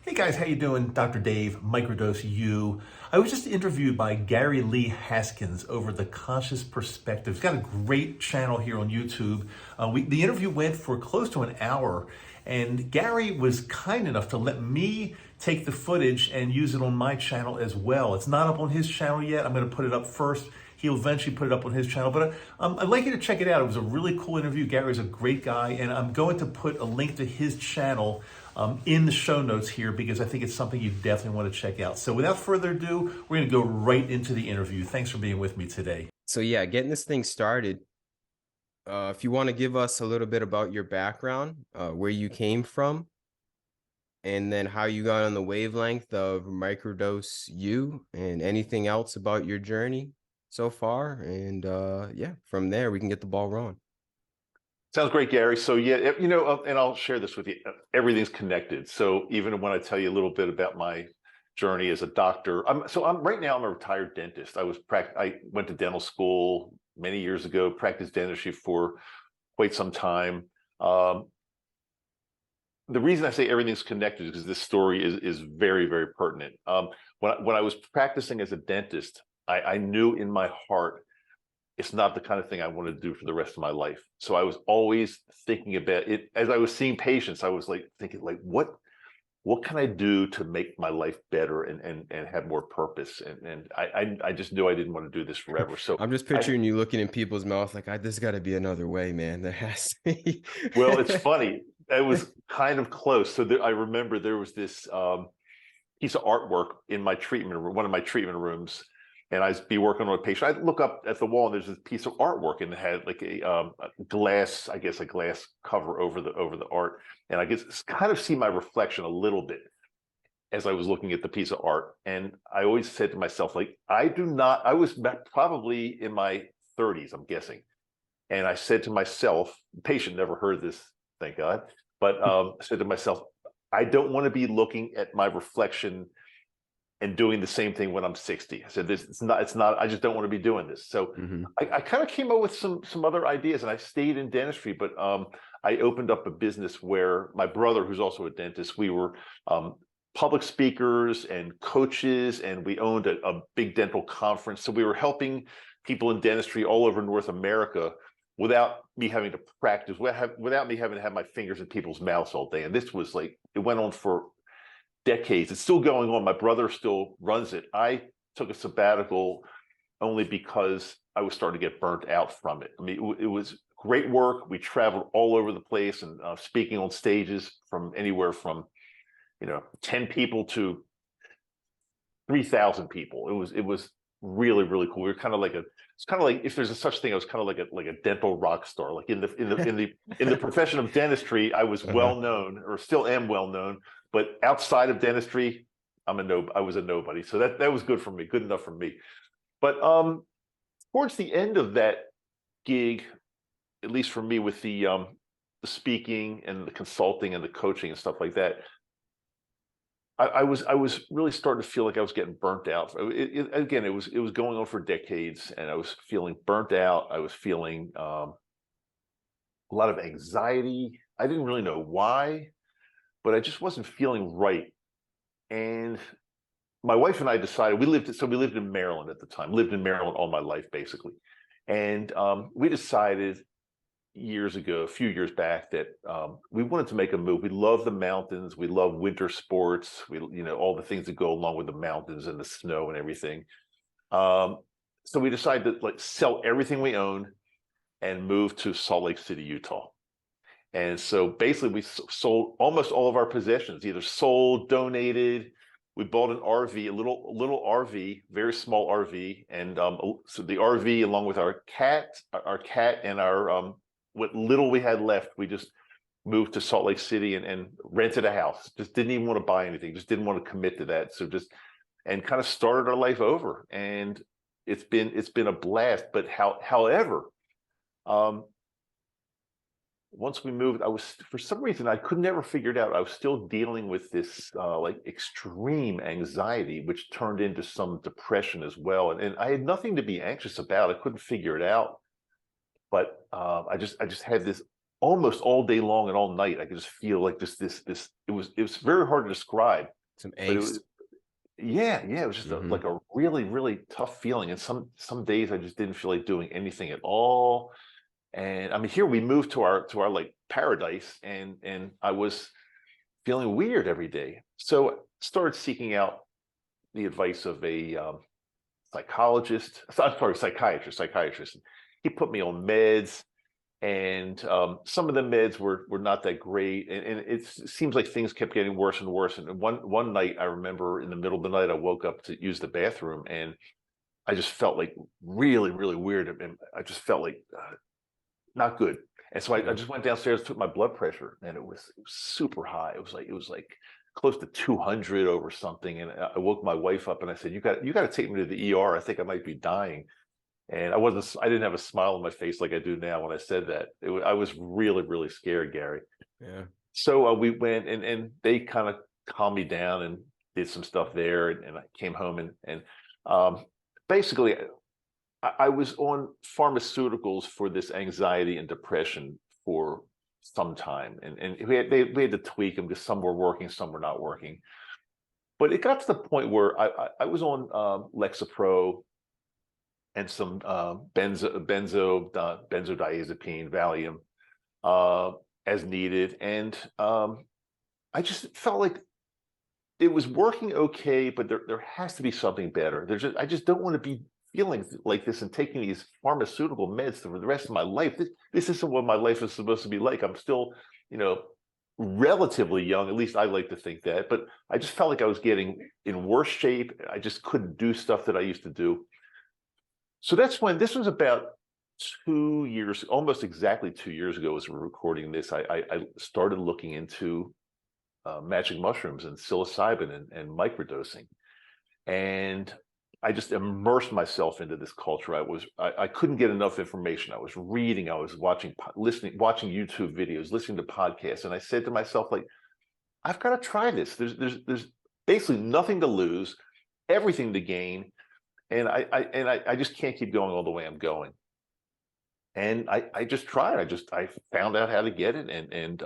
Hey guys, how you doing? Dr. Dave, Microdose U. I was just interviewed by Gary Lee Haskins over the Conscious Perspective. He's got a great channel here on YouTube. The interview went for close to an hour, and Gary was kind enough to let me take the footage and use it on my channel as well. It's not up on his channel yet. I'm going to put it up first. He'll eventually put it up on his channel, but I'd like you to check it out. It was a really cool interview. Gary's a great guy, and I'm going to put a link to his channel in the show notes here because I think it's something you definitely want to check out. So without further ado, we're going to go right into the interview. Thanks for being with me today. So yeah, getting this thing started, if you want to give us a little bit about your background, where you came from, and then how you got on the wavelength of Microdose U, and anything else about your journey so far. And yeah, from there we can get the ball rolling. Sounds great, Gary. So yeah, and I'll share this with you. Everything's connected. So even when I tell you a little bit about my journey as a doctor, I'm right now I'm a retired dentist. I went to dental school many years ago, practiced dentistry for quite some time. The reason I say everything's connected is because this story is very, very pertinent. When I was practicing as a dentist, I knew in my heart it's not the kind of thing I want to do for the rest of my life. So I was always thinking about it as I was seeing patients. I was thinking what can I do to make my life better and have more purpose? And I just knew I didn't want to do this forever. So I'm just picturing you looking in people's mouth like, "There's got to be another way, man. There has to be." well, it's funny. It was kind of close. So I remember there was this piece of artwork in my treatment room, one of my treatment rooms. And I'd be working on a patient. I'd look up at the wall, and there's this piece of artwork, and it had like a glass, I guess, a glass cover over the art. And I guess kind of see my reflection a little bit as I was looking at the piece of art. And I always said to myself, like, I was probably in my 30s, I'm guessing. And I said to myself, the patient never heard this, thank God, but I said to myself, I don't want to be looking at my reflection and doing the same thing when I'm 60. I said, it's not, I just don't want to be doing this. So I kind of came up with some other ideas, and I stayed in dentistry, but I opened up a business where my brother, who's also a dentist, we were public speakers and coaches, and we owned a big dental conference. So we were helping people in dentistry all over North America without me having to practice, without me having to have my fingers in people's mouths all day. And this was like, it went on for decades. It's still going on. My brother still runs it. I took a sabbatical only because I was starting to get burnt out from it. I mean, it was great work. We traveled all over the place and speaking on stages from anywhere from 10 people to 3,000 people. It was really, really cool. We were kind of like it's kind of like, if there's a such thing, I was kind of like a dental rock star. Like in the profession of dentistry, I was well known, or still am well known. But outside of dentistry, I was a nobody. So that was good for me, good enough for me. But towards the end of that gig, at least for me, with the speaking and the consulting and the coaching and stuff like that, I was really starting to feel like I was getting burnt out. Again, it was going on for decades, and I was feeling burnt out. I was feeling a lot of anxiety. I didn't really know why, but I just wasn't feeling right. And my wife and I decided, we lived in Maryland at the time, lived in Maryland all my life, basically. And we decided a few years back, that we wanted to make a move. We love the mountains. We love winter sports. All the things that go along with the mountains and the snow and everything. So we decided to sell everything we own and move to Salt Lake City, Utah. And so basically we sold almost all of our possessions, either sold, donated. We bought an RV, a little RV, very small RV. And so the RV, along with our cat and our what little we had left, we just moved to Salt Lake City and rented a house. Just didn't even want to buy anything, just didn't want to commit to that. So and kind of started our life over. And it's been a blast. But however, once we moved, for some reason, I could never figure it out. I was still dealing with this extreme anxiety, which turned into some depression as well. And I had nothing to be anxious about. I couldn't figure it out. But I just had this almost all day long and all night. I could just feel like this. It was very hard to describe. Some but angst. it was just Mm-hmm. like a really, really tough feeling. And some days I just didn't feel like doing anything at all. And I mean, here we moved to our like paradise, and I was feeling weird every day. So I started seeking out the advice of a psychologist. I'm sorry, psychiatrist. He put me on meds, and some of the meds were not that great, and it seems like things kept getting worse and worse. And one night, I remember in the middle of the night, I woke up to use the bathroom, and I just felt like really, really weird, and I just felt like not good. And so I Yeah. just went downstairs, took my blood pressure, and it was super high. It was like close to 200 over something. And I woke my wife up, and I said, you got to take me to the ER. I think I might be dying." And I didn't have a smile on my face like I do now when I said that. I was really, really scared, Gary. Yeah. So we went, and they kind of calmed me down and did some stuff there. And I came home, and um, basically, I was on pharmaceuticals for this anxiety and depression for some time. And we had to tweak them because some were working, some were not working. But it got to the point where I was on Lexapro and some benzodiazepine, Valium, uh, as needed. And I just felt like it was working okay, but there has to be something better. I just don't want to be feeling like this and taking these pharmaceutical meds for the rest of my life. This isn't what my life is supposed to be like. I'm still, you know, relatively young. At least I like to think that. But I just felt like I was getting in worse shape. I just couldn't do stuff that I used to do. So that's when this was about 2 years, almost exactly 2 years ago, as we're recording this. I started looking into magic mushrooms and psilocybin and microdosing, and I just immersed myself into this culture. I couldn't get enough information. I was reading, I was watching YouTube videos, listening to podcasts, and I said to myself, like, I've got to try this. There's basically nothing to lose, everything to gain, and I just can't keep going all the way I'm going. And I just tried. I found out how to get it, and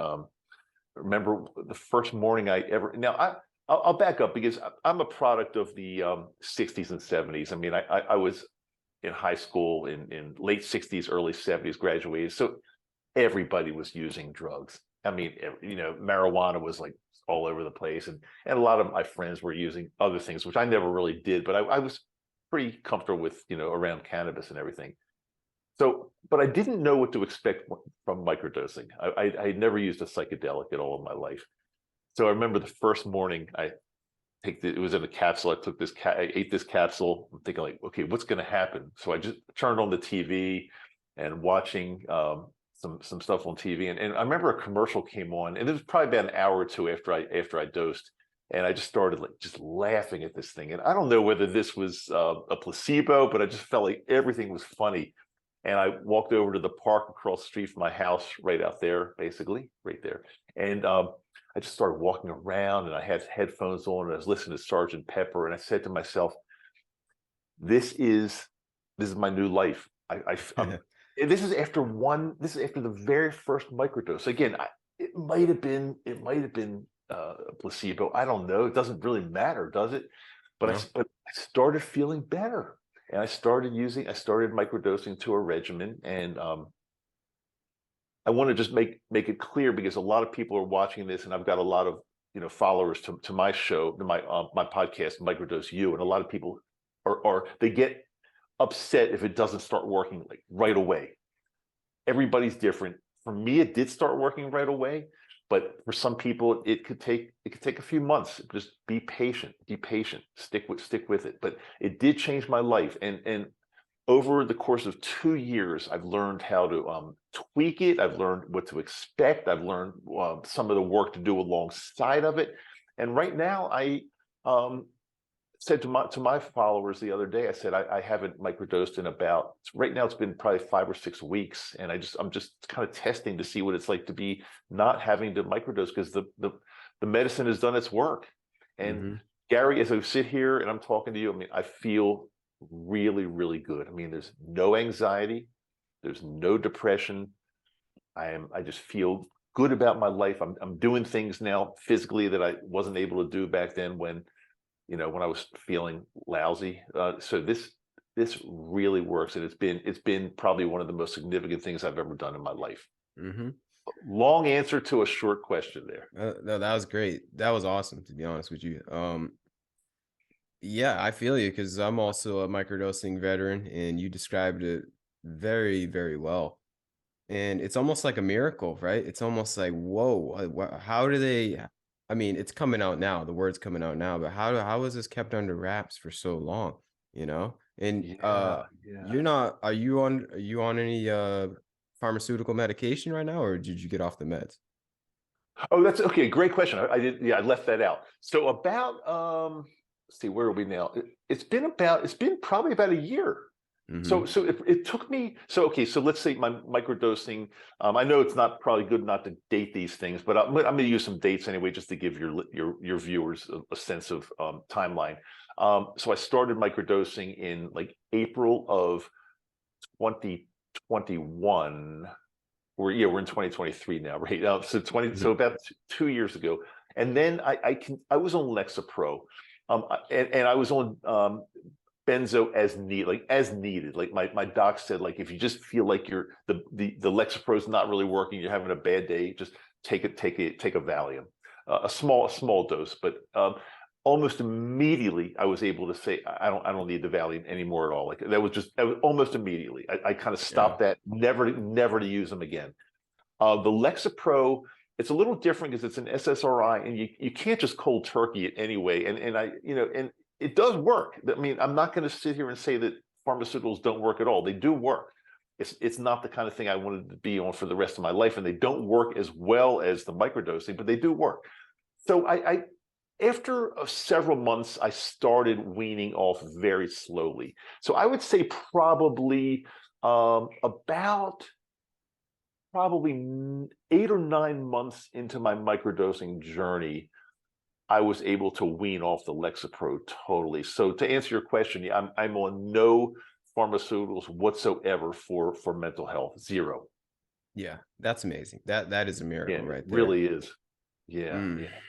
remember the first morning I ever. Now I'll back up because I'm a product of the 60s and 70s. I mean, I was in high school in late 60s, early 70s, graduated. So everybody was using drugs. I mean, marijuana was like all over the place, and a lot of my friends were using other things, which I never really did, but I was pretty comfortable with, around cannabis and everything. So, but I didn't know what to expect from microdosing. I had never used a psychedelic at all in my life. So I remember the first morning it was in a capsule. I ate this capsule. I'm thinking like, okay, what's going to happen? So I just turned on the TV and watching some stuff on TV. And I remember a commercial came on, and it was probably about an hour or two after I dosed. And I just started like just laughing at this thing. And I don't know whether this was a placebo, but I just felt like everything was funny. And I walked over to the park across the street from my house, right out there, basically, right there. And I just started walking around, and I had headphones on, and I was listening to Sergeant Pepper. And I said to myself, "This is my new life." This is after This is after the very first microdose. Again, it might have been a placebo. I don't know. It doesn't really matter, does it? No. But I started feeling better, and I started microdosing to a regimen. And I want to just make it clear, because a lot of people are watching this, and I've got a lot of followers to my show, to my podcast, Microdose You, and a lot of people they get upset if it doesn't start working like right away. Everybody's different. For me, it did start working right away, but for some people, it could take a few months. Just be patient, stick with it. But it did change my life, and over the course of 2 years, I've learned how to tweak it. I've learned what to expect. I've learned some of the work to do alongside of it. And right now, I said to my followers the other day, I said, I haven't microdosed in about, right now it's been probably 5 or 6 weeks. And I'm just kind of testing to see what it's like to be not having to microdose, because the medicine has done its work. And Mm-hmm. Gary, as I sit here and I'm talking to you, I mean, I feel really, really good. I mean, there's no anxiety, there's no depression. I just feel good about my life. I'm doing things now physically that I wasn't able to do back then when, when I was feeling lousy. So this really works, and it's been probably one of the most significant things I've ever done in my life. Mm-hmm. Long answer to a short question there. No, that was great. That was awesome, to be honest with you. Yeah, I feel you because I'm also a microdosing veteran, and you described it very, very well. And it's almost like a miracle, right? It's almost like, whoa, how do they? I mean, it's coming out now. The word's coming out now, but how is this kept under wraps for so long? You know, and Yeah, yeah. are you on any pharmaceutical medication right now, or did you get off the meds? Oh, that's okay. Great question. I did. Yeah, I left that out. So about let's see, where are we now? It's been probably about a year. Mm-hmm. So it took me. So okay. So let's say my microdosing. I know it's not probably good not to date these things, but I'm going to use some dates anyway, just to give your viewers a sense of timeline. So I started microdosing in like April of 2021. We're in 2023 now, right? So about 2 years ago, and then I was on Lexapro, and I was on benzo as needed. Like my doc said, like if you just feel like the Lexapro is not really working, you're having a bad day, just take a Valium, a small dose, but almost immediately I was able to say I don't need the Valium anymore at all. Like that was almost immediately. I kind of Yeah. stopped that, never to use them again. The Lexapro, it's a little different because it's an SSRI, and you can't just cold turkey it anyway. And it does work. I mean, I'm not going to sit here and say that pharmaceuticals don't work at all. They do work. It's not the kind of thing I wanted to be on for the rest of my life, and they don't work as well as the microdosing, but they do work. So I after several months, I started weaning off very slowly. So I would say about probably 8 or 9 months into my microdosing journey, I was able to wean off the Lexapro totally. So to answer your question, yeah, I'm on no pharmaceuticals whatsoever for mental health. Zero. Yeah, that's amazing. That is a Yeah, miracle it right there. really is. Yeah, Mm. yeah.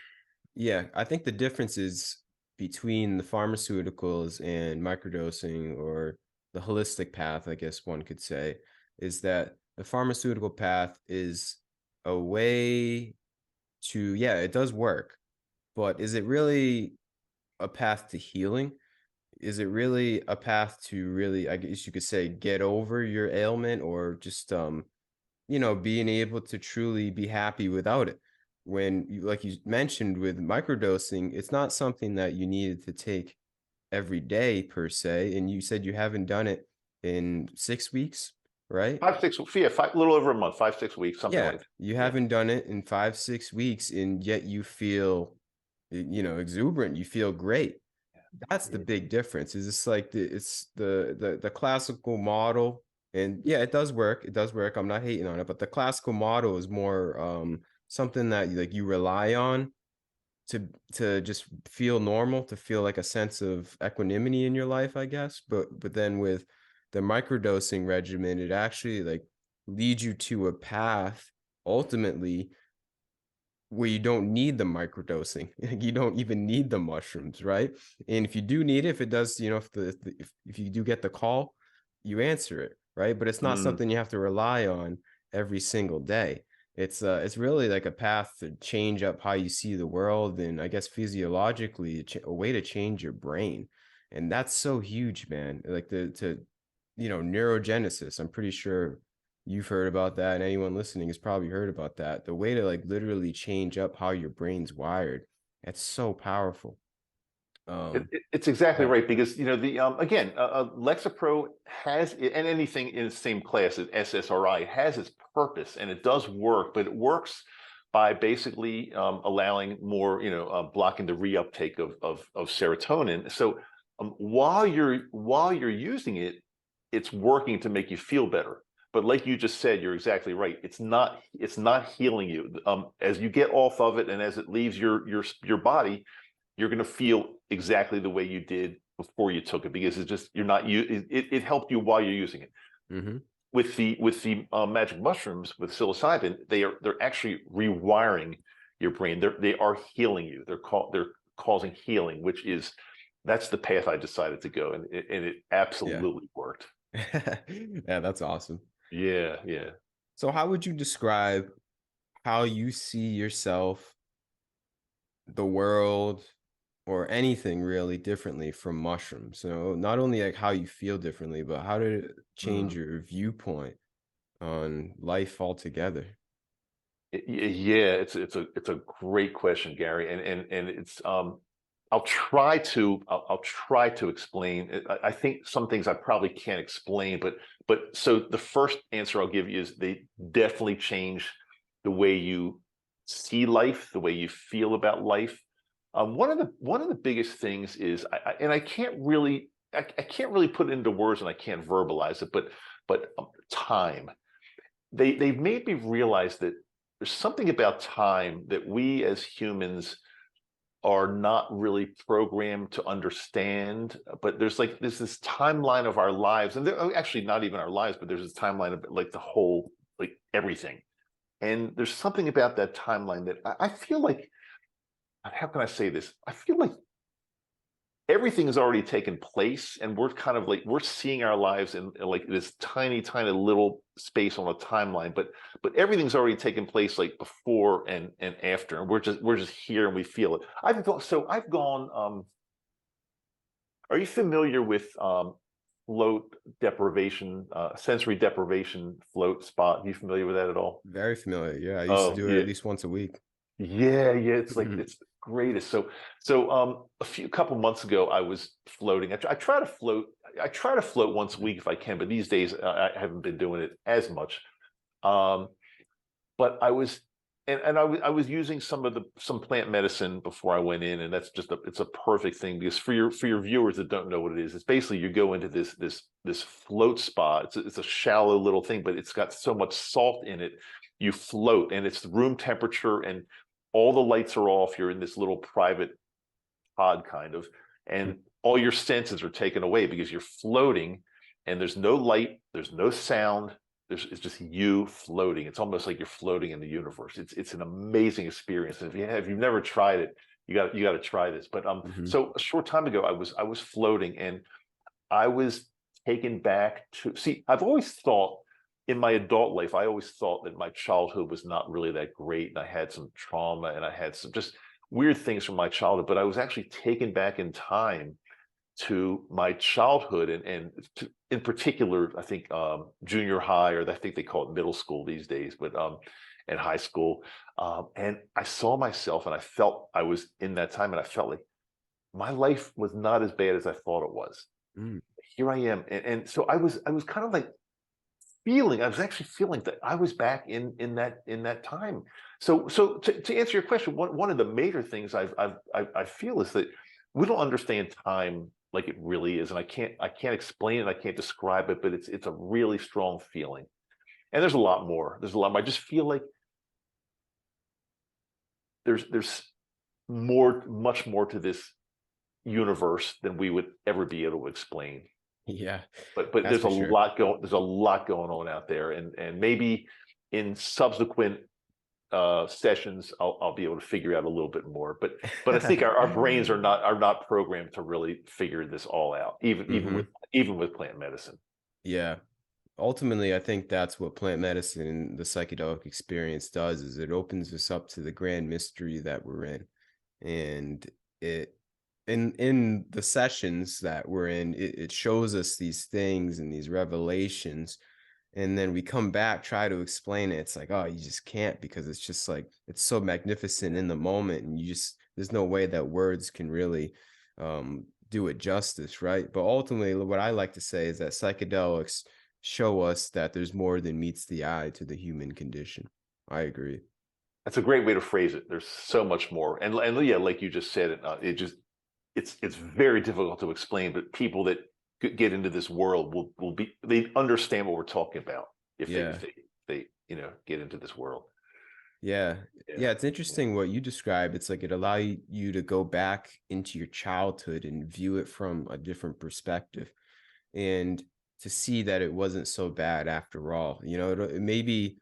Yeah, I think the differences between the pharmaceuticals and microdosing, or the holistic path, I guess one could say, is that the pharmaceutical path is a way to, yeah, it does work, but is it really a path to healing? Is it really a path to really, I guess you could say, get over your ailment, or just being able to truly be happy without it? When you, like you mentioned with microdosing, it's not something that you needed to take every day per se. And you said you haven't done it in 6 weeks, right? 5, 6, yeah, a little over a month, 5, 6 weeks, something Yeah, like that. you Yeah, haven't done it in 5, 6 weeks, and yet you feel, exuberant. You feel great. That's the yeah. big difference. Is it's like it's the classical model, and yeah, it does work. It does work. I'm not hating on it, but the classical model is more something that like you rely on to just feel normal, to feel like a sense of equanimity in your life, I guess. But then with the microdosing regimen, it actually like leads you to a path ultimately where you don't need the microdosing. You don't even need the mushrooms, right? And if you do need it, if it does, if you do get the call, you answer it, right? But it's not Mm. something you have to rely on every single day. It's really like a path to change up how you see the world, and I guess physiologically a way to change your brain. And that's so huge, man. Like neurogenesis. I'm pretty sure you've heard about that, and anyone listening has probably heard about that. The way to like literally change up how your brain's wired. That's so powerful. It's exactly Yeah. right, because the again, Lexapro has, and anything in the same class as SSRI has its purpose, and it does work, but it works by basically allowing more, blocking the reuptake of serotonin. So while you're using it, it's working to make you feel better. But like you just said, you're exactly right. It's not healing you. As you get off of it, and as it leaves your body, you're going to feel exactly the way you did before you took it, because it's just you're not you it helped you while you're using it. Mm-hmm. with the magic mushrooms with psilocybin, they're actually rewiring your brain. They are healing you. They're causing healing, which is that's the path I decided to go, and it Yeah. absolutely worked. Yeah, that's awesome. Yeah, yeah. So how would you describe how you see yourself, the world, or anything really differently from mushrooms? So not only like how you feel differently, but how did it change Mm. your viewpoint on life altogether? Yeah, it's a great question, Gary, and it's I'll try to explain. I think some things I probably can't explain, but so the first answer I'll give you is they definitely change the way you see life, the way you feel about life. One of the biggest things is and I can't really put it into words and I can't verbalize it, but time. They've made me realize that there's something about time that we as humans are not really programmed to understand. But there's this timeline of our lives, and actually not even our lives, but there's this timeline of like the whole, like everything. And there's something about that timeline that I feel like, how can I say this? I feel like everything has already taken place, and we're kind of like we're seeing our lives in like this tiny little space on a timeline, but everything's already taken place like before and after, and we're just here and we feel it. I've gone Are you familiar with float deprivation, sensory deprivation float spot? Are you familiar with that at all? Very familiar. Yeah, I used to Oh do it yeah. at least once a week. Yeah, it's like it's the greatest. So a couple months ago, I was floating. I try to float. I try to float once a week if I can, but these days I haven't been doing it as much. Um, but I was using some plant medicine before I went in, and that's it's a perfect thing because for your viewers that don't know what it is, it's basically you go into this float spa. It's a shallow little thing, but it's got so much salt in it. You float, and it's room temperature, and all the lights are off. You're in this little private pod kind of, and all your senses are taken away because you're floating, and there's no light, there's no sound, it's just you floating. It's almost like you're floating in the universe. It's an amazing experience. And if you've never tried it, you got to try this. But Mhm. so a short time ago, I was floating, and I was taken back to see. I've always thought in my adult life, I always thought that my childhood was not really that great, and I had some trauma, and I had some just weird things from my childhood. But I was actually taken back in time to my childhood, and in particular, I think junior high, or I think they call it middle school these days, but and high school. And I saw myself, and I felt I was in that time, and I felt like my life was not as bad as I thought it was. Mm. Here I am, and so I was kind of like I was actually feeling that I was back in that time. So to answer your question, one of the major things I feel is that we don't understand time like it really is, and I can't explain it, I can't describe it, but it's a really strong feeling. And there's a lot more. There's a lot more. I just feel like there's much more to this universe than we would ever be able to explain. Yeah, But that's for sure. there's a lot going on out there, and maybe in subsequent sessions I'll be able to figure out a little bit more. But I think our brains are not programmed to really figure this all out, even with Mhm. plant medicine. Yeah. Ultimately, I think that's what plant medicine and the psychedelic experience does is it opens us up to the grand mystery that we're in. And it in the sessions that we're in, it shows us these things and these revelations. And then we come back, try to explain it. It's like, oh, you just can't because it's just like it's so magnificent in the moment. And there's no way that words can really do it justice, right? But ultimately, what I like to say is that psychedelics show us that there's more than meets the eye to the human condition. I agree. That's a great way to phrase it. There's so much more, and yeah, like you just said, it's very difficult to explain. But people that get into this world they understand what we're talking about if they if Yeah. they they get into this world. Yeah. Yeah, Yeah, it's yeah. interesting what you describe. It's like it allow you to go back into your childhood and view it from a different perspective. And to see that it wasn't so bad after all. You know, maybe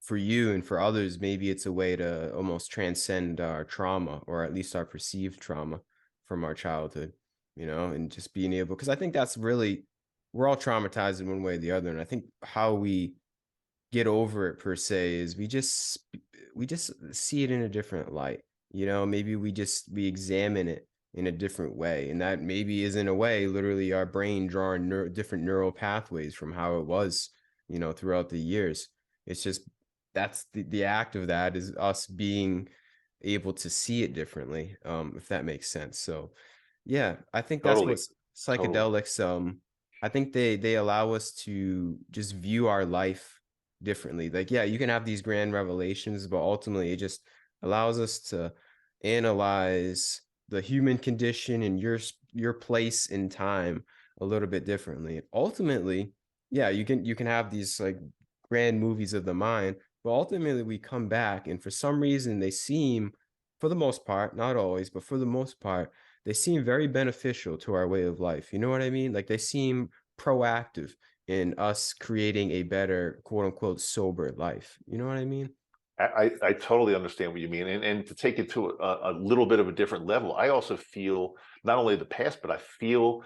for you and for others, maybe it's a way to almost transcend our trauma, or at least our perceived trauma from our childhood, you know, and just being able, because I think that's really, we're all traumatized in one way or the other. And I think how we get over it per se is we just see it in a different light. You know, maybe we examine it in a different way, and that maybe is in a way literally our brain drawing different neural pathways from how it was, you know, throughout the years. It's just that's the act of that is us being able to see it differently, if that makes sense. So yeah, I think that's Totally. what Totally. psychedelics, I think they allow us to just view our life differently. Like, yeah, you can have these grand revelations, but ultimately it just allows us to analyze the human condition and your place in time a little bit differently. Ultimately, yeah, you can have these like grand movies of the mind, but ultimately we come back and for some reason they seem, for the most part, not always, but for the most part, they seem very beneficial to our way of life. You know what I mean? Like they seem proactive in us creating a better quote unquote sober life. You know what I mean? I totally understand what you mean. And to take it to a little bit of a different level, I also feel not only the past, but I feel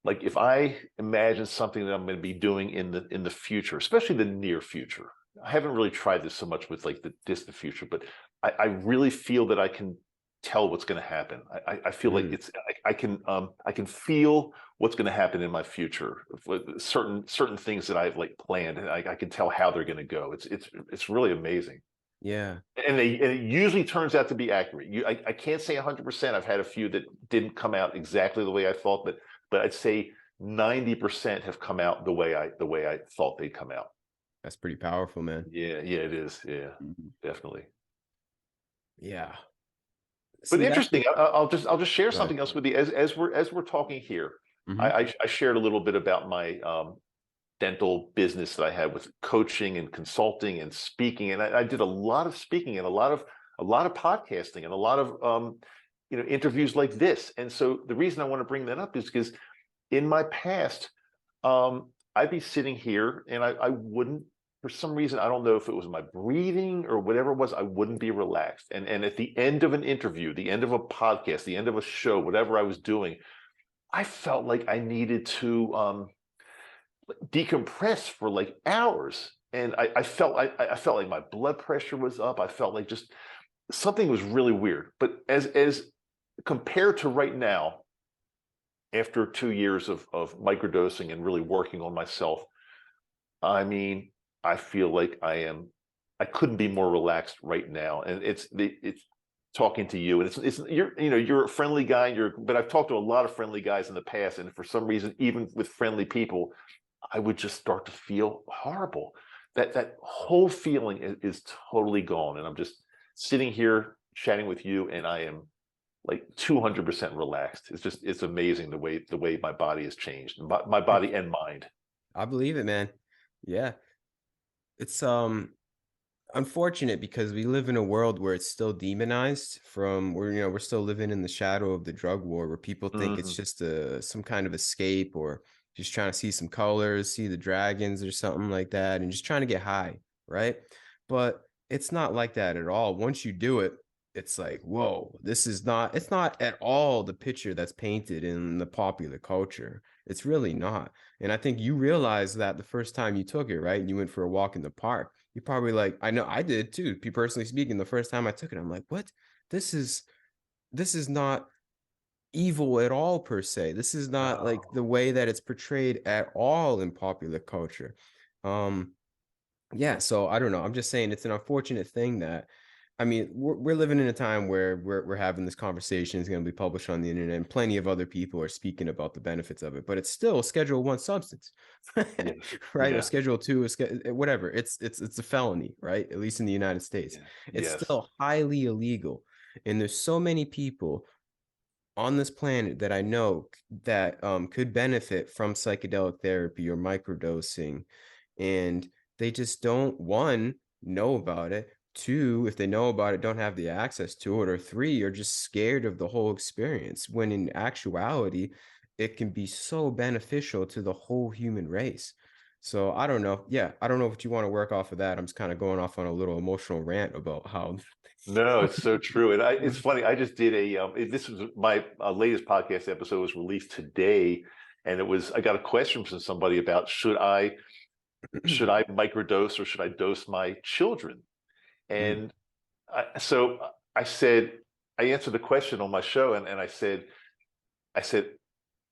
like if I imagine something that I'm going to be doing in the future, especially the near future. I haven't really tried this so much with like the distant future, but I really feel that I can tell what's going to happen. I feel like Mm, I can feel what's going to happen in my future with certain things that I've like planned, and I can tell how they're going to go. It's really amazing. yeah. And it usually turns out to be accurate. I can't say 100%. I've had a few that didn't come out exactly the way I thought, but I'd say 90% have come out the way I thought they'd come out. That's pretty powerful, man. Yeah, yeah, it is. Yeah, Mhm. definitely. Yeah. But See, that's interesting. I'll just share good. something else with you as we're talking here. Hmm. I shared a little bit about my dental business that I had with coaching and consulting and speaking, and I did a lot of speaking and a lot of podcasting and a lot of interviews like this. And so the reason I want to bring that up is because in my past, I'd be sitting here and I wouldn't, for some reason, I don't know if it was my breathing or whatever it was, I wouldn't be relaxed. And at the end of an interview, the end of a podcast, the end of a show, whatever I was doing, I felt like I needed to decompress for like hours. And I felt like my blood pressure was up. I felt like just something was really weird. But as compared to right now, after 2 years of microdosing and really working on myself, I mean, I feel like I couldn't be more relaxed right now. And it's talking to you, and it's you're a friendly guy. But I've talked to a lot of friendly guys in the past, and for some reason, even with friendly people, I would just start to feel horrible. That whole feeling is totally gone, and I'm just sitting here chatting with you, and I am like 200% relaxed. It's amazing the way my body has changed, my body and mind. I believe it, man. Yeah. It's unfortunate because we live in a world where it's still demonized from where, you know, we're still living in the shadow of the drug war where people think it's Mhm. just some kind of escape or just trying to see some colors, see the dragons or something like that, and just trying to get high, right? But it's not like that at all. Once you do it, it's like, whoa, it's not at all the picture that's painted in the popular culture. It's really not. And I think you realized that the first time you took it, right? And you went for a walk in the park. You probably like, I know I did too. Personally speaking, the first time I took it, I'm like, what? This is this is not evil at all per se. This is not like No. the way that it's portrayed at all in popular culture. Um, yeah, so I don't know. I'm just saying it's an unfortunate thing that I mean, we're living in a time where we're having this conversation. It's going to be published on the internet, and plenty of other people are speaking about the benefits of it. But it's still a Schedule One substance, Yes. right? Or Yeah. Schedule Two, or whatever. It's a felony, right? At least in the United States, Yeah. it's Yes. still highly illegal. And there's so many people on this planet that I know that could benefit from psychedelic therapy or microdosing, and they just don't one know about it. Two, if they know about it, don't have the access to it, or three, are just scared of the whole experience. When in actuality, it can be so beneficial to the whole human race. So I don't know. Yeah, I don't know if you want to work off of that. I'm just kind of going off on a little emotional rant about how. No, it's so true. And it's funny. I just did this was my latest podcast episode was released today. And I got a question from somebody about should I microdose or should I dose my children? Mm, And so I said, I answered the question on my show and I said,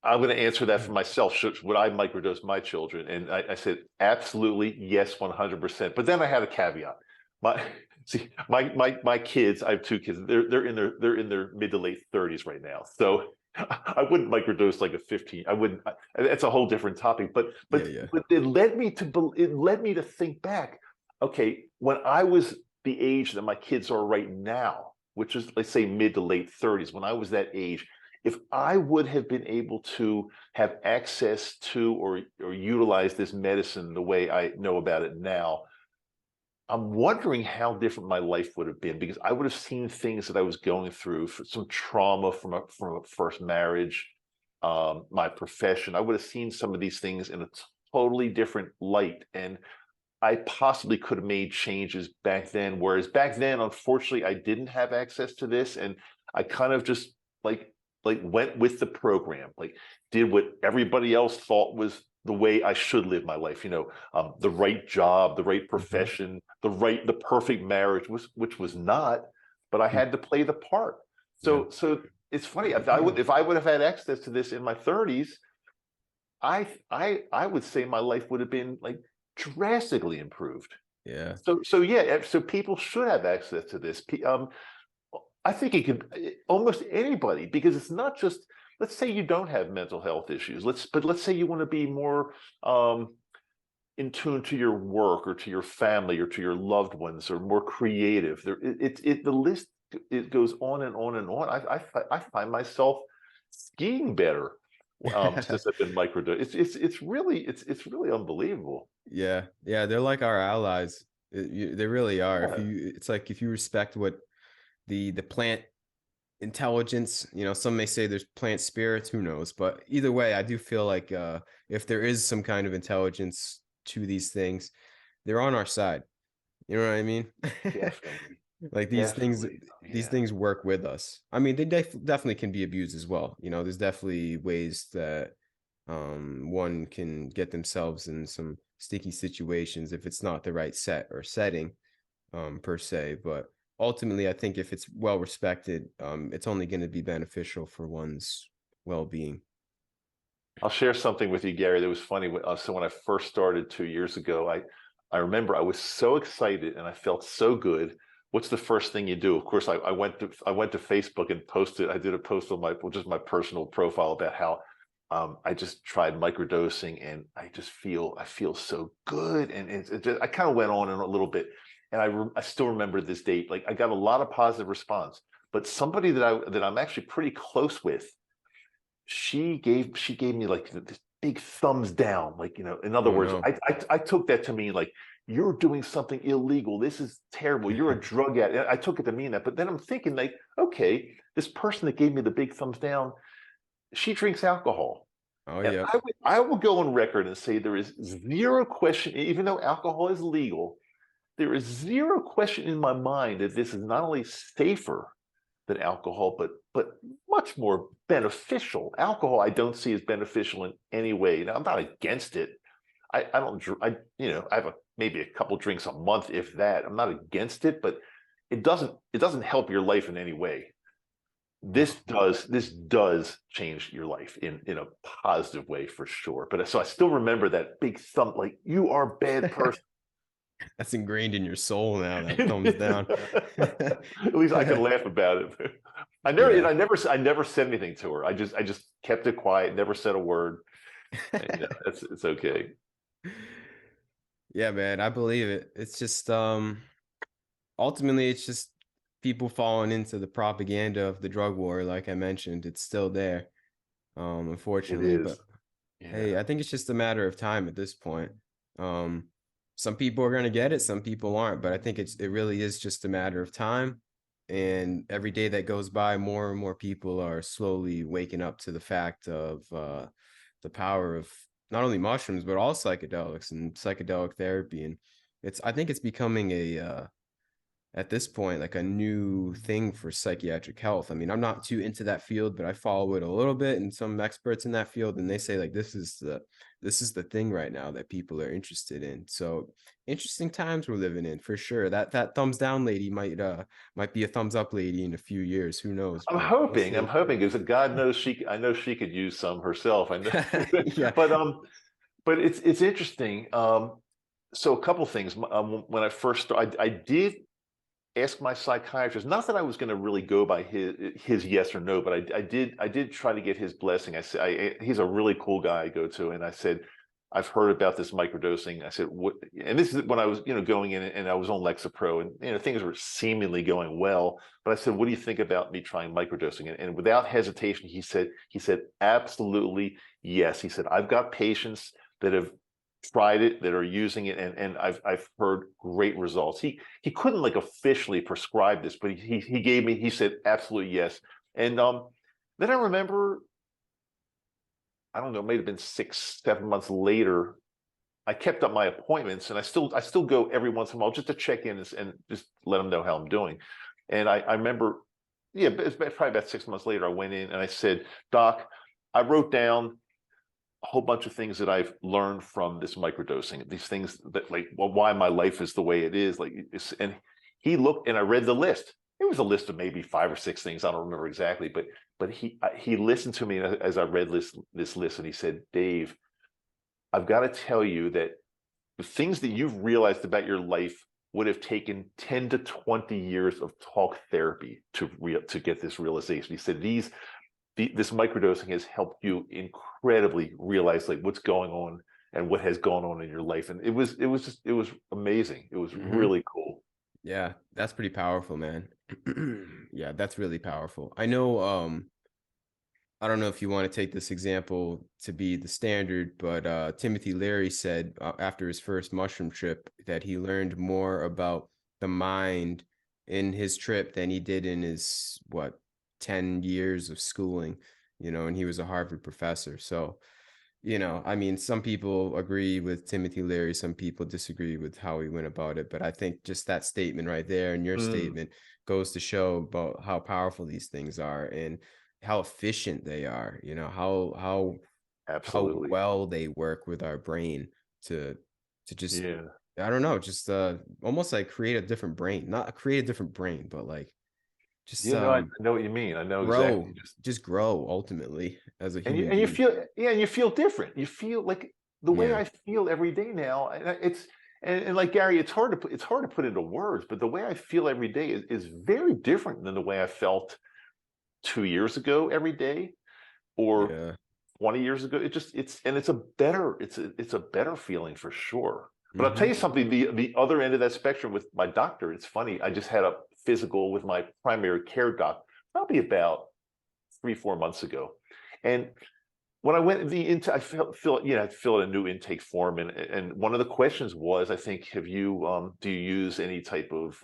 I'm going to answer that for myself. Would I microdose my children? And I said, absolutely, yes, 100%. But then I had a caveat. My see, my kids. I have two kids. They're in their mid to late 30s right now. So I wouldn't microdose like a 15. I wouldn't. That's a whole different topic. But yeah, yeah. it led me to think back. Okay, when I was the age that my kids are right now, which is let's say mid to late 30s, when I was that age, if I would have been able to have access to or utilize this medicine the way I know about it now, I'm wondering how different my life would have been because I would have seen things that I was going through, some trauma from a first marriage, my profession. I would have seen some of these things in a totally different light, and I possibly could have made changes back then. Whereas back then, unfortunately, I didn't have access to this, and I kind of just like went with the program, like did what everybody else thought was the way I should live my life. The right job, the right Hmm. profession, the perfect marriage, which was not, but I had to play the part. Yeah. So it's funny. If I would have had access to this in my 30s, I would say my life would have been like drastically improved. Yeah. So yeah, so people should have access to this. I think it could almost anybody because it's not just. Let's say you don't have mental health issues. Let's say you want to be more in tune to your work or to your family or to your loved ones or more creative. The list it goes on and on and on. I find myself skiing better since I've been microdosing. It's really unbelievable. Yeah. Yeah. They're like our allies. They really are. Yeah. It's like if you respect what the plant intelligence, some may say there's plant spirits, who knows? But either way, I do feel like if there is some kind of intelligence to these things, they're on our side. You know what I mean? Definitely, Like definitely, these yeah. things work with us. I mean, they definitely can be abused as well. There's definitely ways that one can get themselves in some sticky situations if it's not the right set or setting per se. But ultimately, I think if it's well respected, it's only going to be beneficial for one's well-being. I'll share something with you, Gary, that was funny. So when I first started 2 years ago, I remember I was so excited and I felt so good. What's the first thing you do? Of course, I went to Facebook and posted. I did a post on just my personal profile about how I just tried microdosing and I feel so good. And I kind of went on in a little bit, and I still remember this date. Like I got a lot of positive response, but somebody that I'm actually pretty close with, she gave me like this big thumbs down. Like, in other Oh words, no. I took that to mean like you're doing something illegal. This is terrible. You're a drug addict. I took it to mean that. But then I'm thinking like, okay, this person that gave me the big thumbs down, she drinks alcohol. Oh And yeah. I will go on record and say there is zero question, even though alcohol is legal, there is zero question in my mind that this is not only safer than alcohol, but much more beneficial. Alcohol, I don't see as beneficial in any way. Now, I'm not against it. I don't. I have maybe a couple drinks a month, if that. I'm not against it, but it doesn't help your life in any way. This does change your life in a positive way for sure. But so I still remember that big thump, like you are a bad person. That's ingrained in your soul now, that thumbs down. At least I can laugh about it. I never, and Yeah. I never said anything to her. I just kept it quiet, never said a word. And, it's okay. Yeah, man, I believe it. It's just ultimately it's just people falling into the propaganda of the drug war, like I mentioned. It's still there, It unfortunately. But is. Yeah. hey, I think it's just a matter of time at this point. Some people are gonna get it, some people aren't, but I think it really is just a matter of time. And every day that goes by, more and more people are slowly waking up to the fact of the power of not only mushrooms, but all psychedelics and psychedelic therapy. And I think it's becoming at this point, like a new thing for psychiatric health. I mean, I'm not too into that field, but I follow it a little bit, and some experts in that field, and they say like this is the thing right now that people are interested in. So interesting times we're living in for sure. That thumbs down lady might be a thumbs up lady in a few years. Who knows? But we'll I'm see. hoping because God knows I know she could use some herself. I know, Yeah. but it's interesting. So a couple things. When I first started, I did ask my psychiatrist, not that I was going to really go by his yes or no, but I did try to get his blessing. I said, he's a really cool guy I go to, and I said, I've heard about this microdosing. I said, what? And this is when I was, going in and I was on Lexapro, and things were seemingly going well. But I said, what do you think about me trying microdosing? And without hesitation, he said, absolutely yes. He said, I've got patients that have tried it, that are using it, and I've heard great results. He couldn't like officially prescribe this, but he said absolutely yes. And then I remember, I don't know, it might have been 6, 7 months later, I kept up my appointments, and I still go every once in a while just to check in and just let them know how I'm doing. And I remember, yeah, it's probably about 6 months later, I went in and I said, Doc, I wrote down a whole bunch of things that I've learned from this microdosing, these things that, like, well, why my life is the way it is. And he looked, and I read the list. It was a list of maybe 5 or 6 things. I don't remember exactly, but he listened to me as I read this list, and he said, Dave, I've got to tell you that the things that you've realized about your life would have taken 10 to 20 years of talk therapy to get this realization. He said, this microdosing has helped you incredibly realize like what's going on and what has gone on in your life. And it was amazing. It was really cool. Yeah, that's pretty powerful, man. Yeah, that's really powerful. I know I don't know if you want to take this example to be the standard, but Timothy Leary said after his first mushroom trip that he learned more about the mind in his trip than he did in his 10 years of schooling, and he was a Harvard professor. So, I mean, some people agree with Timothy Leary, some people disagree with how he went about it. But I think just that statement right there and your statement goes to show about how powerful these things are and how efficient they are, how Absolutely. well they work with our brain to just, Yeah. I don't know, just almost like create a different brain, not create a different brain, but like just I know what you mean. I know exactly. just grow ultimately as a And human you being. feel, yeah, and you feel different. You feel like the way Yeah. I feel every day now. And like Gary, it's hard to put into words, but the way I feel every day is very different than the way I felt 2 years ago every day, or Yeah. 20 years ago. It's a better feeling for sure. But I'll tell Hmm. you something, the other end of that spectrum with my doctor, it's funny. I just had a physical with my primary care doc probably about 3, 4 months ago. And when I went I had to fill out a new intake form, and one of the questions was, I think, do you use any type of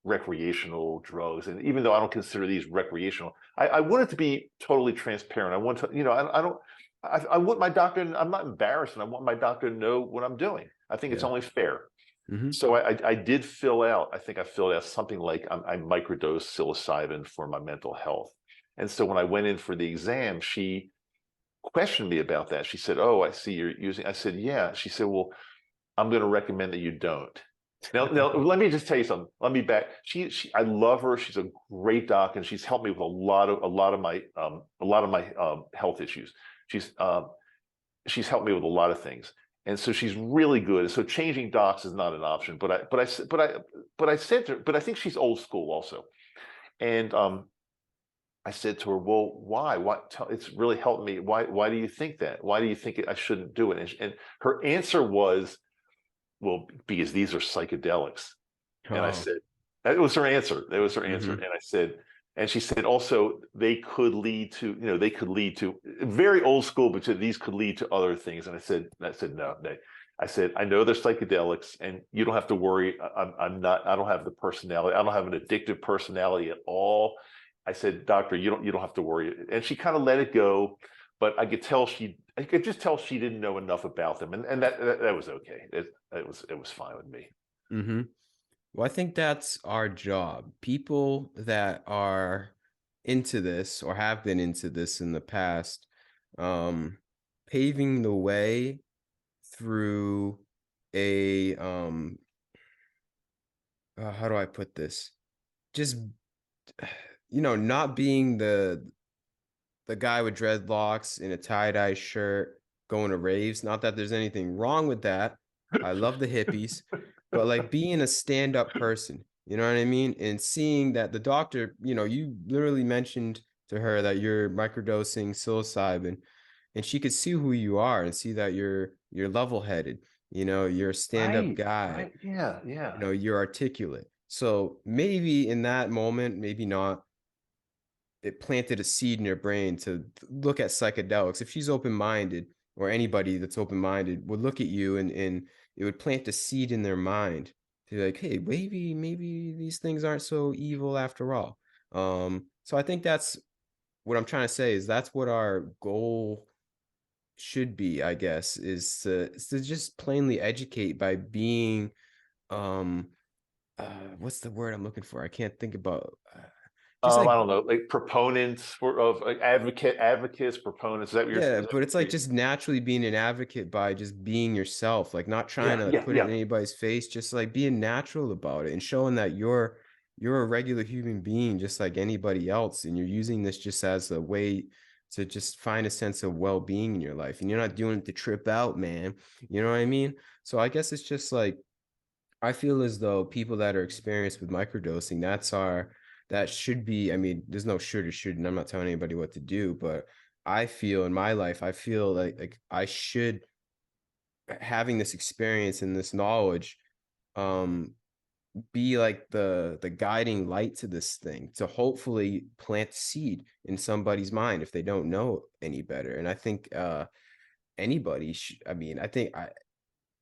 recreational drugs? And even though I don't consider these recreational, I want it to be totally transparent. I want to, I don't, I want my doctor, I'm not embarrassed, and I want my doctor to know what I'm doing. I think it's Yeah. only fair. Hmm. So I did fill out, I think I filled out something like I microdose psilocybin for my mental health. And so when I went in for the exam, she questioned me about that. She said, "Oh, I see you're using." I said, "Yeah." She said, "Well, I'm going to recommend that you don't." Now, let me just tell you something. Let me back. I love her. She's a great doc, and she's helped me with a lot of my health issues. She's helped me with a lot of things, and so she's really good. So changing docs is not an option. But I said to her, but I think she's old school also, and I said to her, "Well, why? It's really helped me. Why do you think that? Why do you think I shouldn't do it?" And her answer was, "Well, because these are psychedelics." And I Oh. said, that was her answer. That was her answer. Hmm. And I said, and she said, also, they could lead to very old school, but these could lead to other things. And I said, no. I said, I know they're psychedelics, and you don't have to worry. I'm not. I don't have the personality. I don't have an addictive personality at all. I said, doctor, you don't have to worry. And she kind of let it go, but I could just tell she didn't know enough about them, and that was okay. It was fine with me. Mm-hmm. Well, I think that's our job. People that are into this or have been into this in the past, um, paving the way through a how do I put this? Just not being the guy with dreadlocks in a tie-dye shirt going to raves. Not that there's anything wrong with that. I love the hippies, but like being a stand-up person, you know what I mean? And seeing that the doctor, you literally mentioned to her that you're microdosing psilocybin, and she could see who you are and see that you're level-headed, you're a stand-up Right, guy, right, yeah, yeah. you're articulate. So maybe in that moment, maybe not, it planted a seed in her brain to look at psychedelics. If she's open-minded, or anybody that's open-minded would look at you, and it would plant a seed in their mind to be like, hey, maybe these things aren't so evil after all. So I think that's what I'm trying to say, is that's what our goal should be, I guess, is to just plainly educate by being um what's the word I'm looking for? I can't think about just like I don't know, like proponents of like advocates, proponents. Is that what you're? Is yeah, that but it's like what just naturally being an advocate by just being yourself, like not trying yeah, to yeah, put it in yeah. anybody's face, just like being natural about it and showing that you're a regular human being just like anybody else, and you're using this just as a way to just find a sense of well-being in your life, and you're not doing it to trip out, man. You know what I mean? So I guess it's just like I feel as though people that are experienced with microdosing, that should be, I mean, there's no should or shouldn't. I'm not telling anybody what to do, but I feel in my life, I feel like I should, having this experience and this knowledge, um, be like the guiding light to this thing to hopefully plant seed in somebody's mind if they don't know any better. And I think anybody I mean,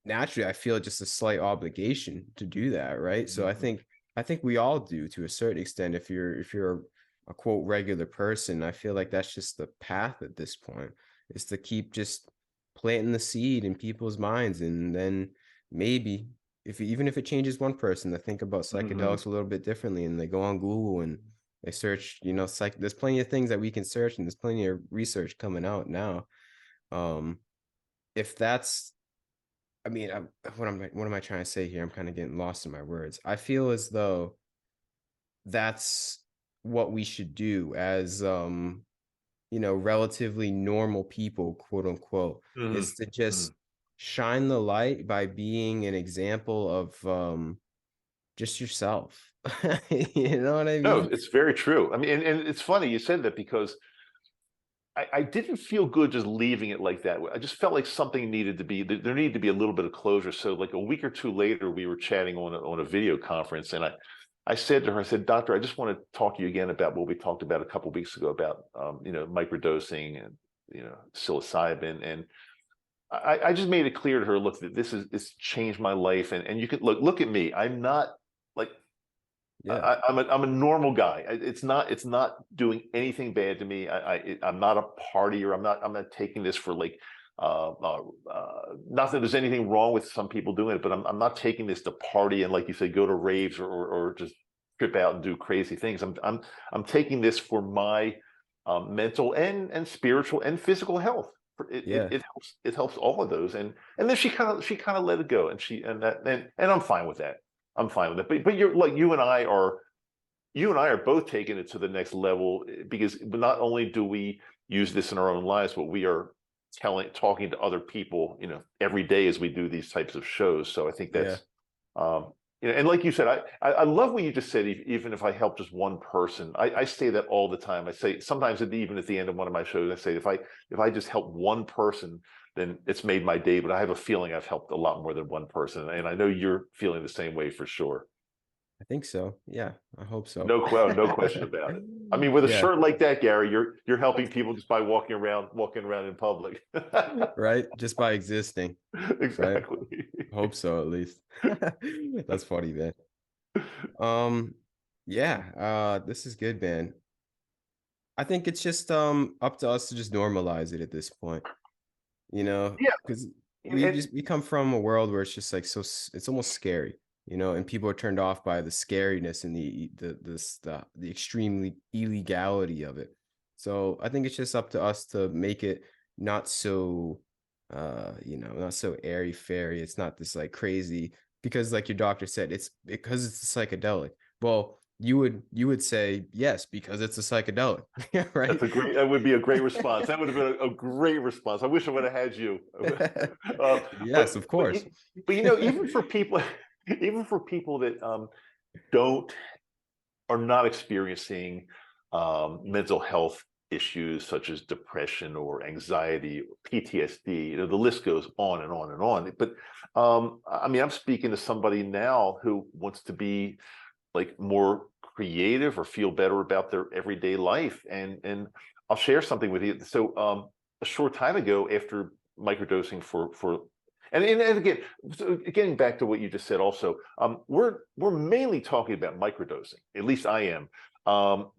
naturally I feel just a slight obligation to do that, right? So I Mhm. think we all do to a certain extent. If you're a quote regular person, I feel like that's just the path at this point, is to keep just planting the seed in people's minds, and then maybe even if it changes one person to think about Mhm. psychedelics a little bit differently, and they go on Google and they search, there's plenty of things that we can search, and there's plenty of research coming out now. Um, if that's I mean, what am I trying to say here? I'm kind of getting lost in my words. I feel as though that's what we should do as relatively normal people, quote unquote, Mhm. is to just Mhm. shine the light by being an example of just yourself. You know what I No, mean? it's very true. I mean, and it's funny you said that because I didn't feel good just leaving it like that. I just felt like something needed to be there needed to be a little bit of closure. So like a week or two later, we were chatting on a video conference, and I said to her, I said, Doctor, I just want to talk to you again about what we talked about a couple of weeks ago about microdosing and psilocybin, and I just made it clear to her, look, that this changed my life, and you can look at me. I'm not like Yeah, I'm a normal guy. It's not doing anything bad to me. I'm not a partier. I'm not taking this for like not that there's anything wrong with some people doing it, but I'm not taking this to party and, like you said, go to raves or just trip out and do crazy things. I'm taking this for my mental and spiritual and physical health. yeah, It helps all of those, and then she kind of let it go, and I'm fine with that. I'm fine with it. But you're like you and I are both taking it to the next level, because not only do we use this in our own lives, but we are talking to other people, every day as we do these types of shows. So I think yeah, that's and like you said, I love what you just said. Even if I help just one person, I say that all the time. I say sometimes even at the end of one of my shows, I say if I just help one person, then it's made my day. But I have a feeling I've helped a lot more than one person, and I know you're feeling the same way for sure. I think so. Yeah, I hope so. No question about it. I mean, with a Yeah, shirt like that, Gary, you're helping people just by walking around in public. right? Just by existing, right? Exactly. Hope so, at least. That's funny, man. Um, yeah, this is good, man. I think it's just up to us to just normalize it at this point, Yeah, because and we come from a world where it's just like it's almost scary, and people are turned off by the scariness and the extremely illegality of it. So I think it's just up to us to make it not so not so airy fairy. It's not this like crazy, because like your doctor said, it's because it's a psychedelic. Well, you would say yes because it's a psychedelic. Yeah, right. that would be a great response. That would have been a great response. I wish I would have had you. Uh, Yes, of course. even for people, even for people that don't are not experiencing mental health issues such as depression or anxiety or PTSD. The list goes on and on and on. But I mean, I'm speaking to somebody now who wants to be like more creative or feel better about their everyday life. And I'll share something with you. So a short time ago, after microdosing for and again, so getting back to what you just said, also, we're mainly talking about microdosing. At least I am.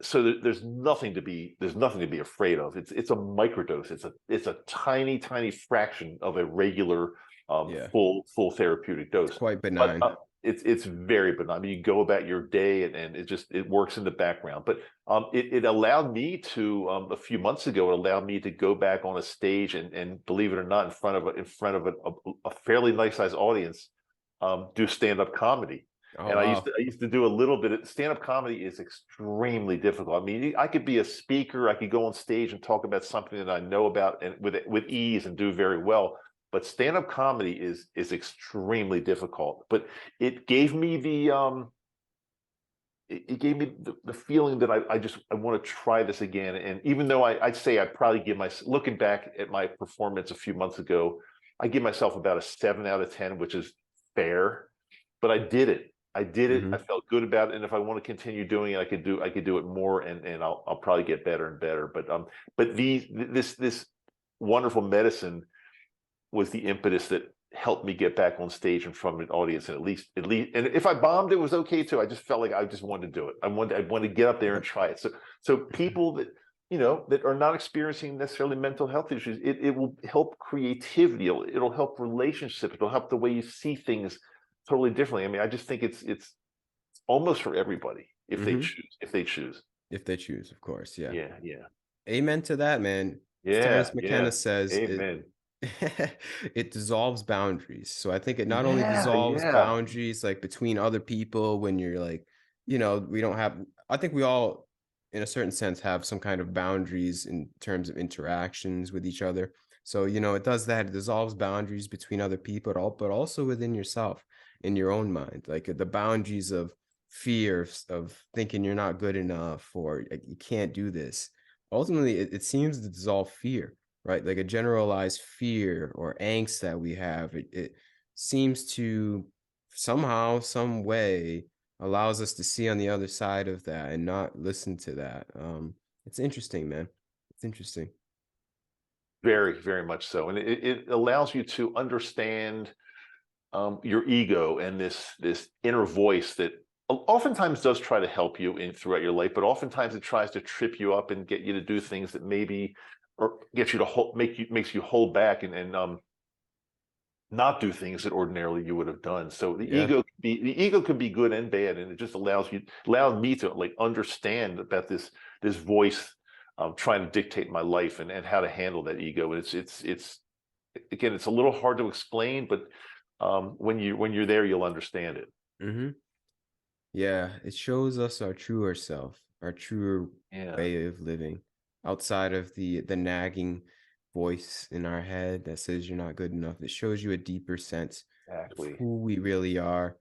So there's nothing to be afraid of. It's a microdose. It's a tiny fraction of a regular Yeah, full therapeutic it's dose. quite But benign. it's very benign. I mean, you go about your day, and it works in the background. But it allowed me to a few months ago. It allowed me to go back on a stage and believe it or not, in front of a fairly nice sized audience, do stand up comedy. Oh And wow. I used to do a little bit of stand up comedy. Is extremely difficult. I mean, I could be a speaker. I could go on stage and talk about something that I know about and with ease and do very well. But stand up comedy is extremely difficult. But it gave me it gave me the feeling that I want to try this again. And even though I'd say I'd probably give my looking back at my performance a few months ago, I give myself about a 7 out of 10, which is fair. But I did it. I did it. I Hmm. felt good about it. And if I want to continue doing it, I could do it more, and I'll probably get better and better. But this wonderful medicine was the impetus that helped me get back on stage in front of an audience. And at least and if I bombed, it was okay too. I just felt like I just wanted to do it. I wanted to get up there and Yep. try it. So people that that are not experiencing necessarily mental health issues, it will help creativity. It'll help relationships. It'll help the way you see things totally differently. I mean, I just think it's almost for everybody if they Hmm. choose. If they choose. If they choose, of course. Yeah. Yeah, yeah, Amen to that, man. As yeah, Terence McKenna yeah. says, it Amen. it dissolves boundaries. So I think it not only Yeah, dissolves yeah. boundaries like between other people when you're like, we don't have I think we all in a certain sense have some kind of boundaries in terms of interactions with each other. So, it does that. It dissolves boundaries between other people, but also within yourself, in your own mind. Like the boundaries of fear of thinking you're not good enough or like, you can't do this. Ultimately, it seems to dissolve fear, right? Like a generalized fear or angst that we have, it seems to somehow, some way allows us to see on the other side of that and not listen to that. It's interesting, man. It's interesting. Very, very much so. And it allows you to understand your ego and this inner voice that oftentimes does try to help you in throughout your life, but oftentimes it tries to trip you up and get you to do things that maybe or get you to makes you hold back and not do things that ordinarily you would have done. So Yeah. the ego could be good and bad, and it just allowed me to like understand about this voice trying to dictate my life and how to handle that ego. And it's again, it's a little hard to explain, but when you're there, you'll understand it. Hmm. Yeah, it shows us our truer self, our truer Yeah, way of living, outside of the nagging voice in our head that says you're not good enough. It shows you a deeper sense of exactly. who we really are,